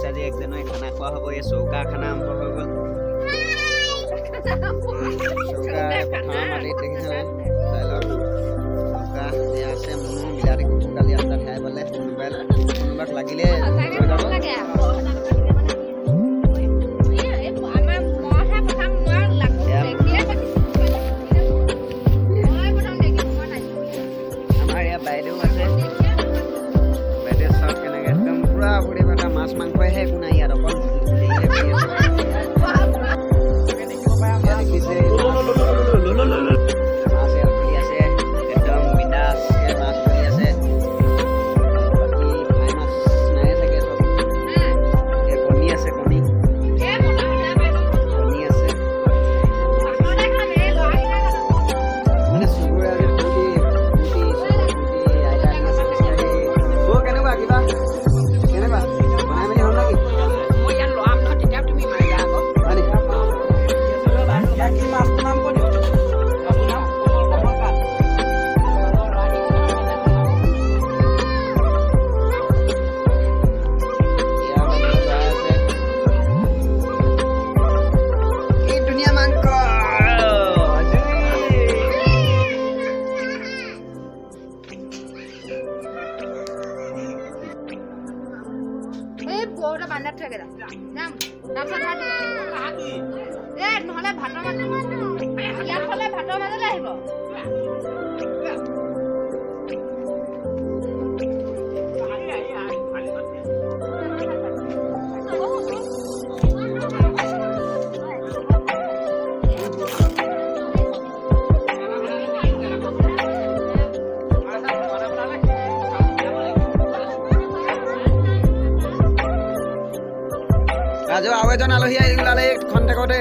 আছে আজি 1 জানুৱাৰী খানা খোৱা হ'ব এই চৌকা খানা আৰম্ভ হৈ গ'ল চৌকা পথাৰৰ মাটিত দেখিছেনে চাই লওক চৌকা এয়া আছে মনো বিলাতী কুকুৰ কালি ৰাস্তাত হেৰাই পালে কোনোবাক লাগিলে লৈ যাব বাইদেউ আছে বাইদেউ চাওক কেনেকৈ একদম পুৰা ভৰি ভটা মাছ মাংসহে একো নাই ইয়াত অকল মাছ ফুলি আছে একদম বিন্দাছকৈ মাছ ফুলি আছে বাকী ফ্ৰাই মাছ নাই চাগে চব এই কণী আছে কণী আছে মানে চুবুৰীয়া বউটা বান্দাত থাকে যাম তাৰপিছত নহ'লে ভাতৰ মাজত ইয়াত হ'লে ভাতৰ মাজলৈ আহিব ৰাজু আৰু এজন আলহী আহি ওলালে খন্তেকতে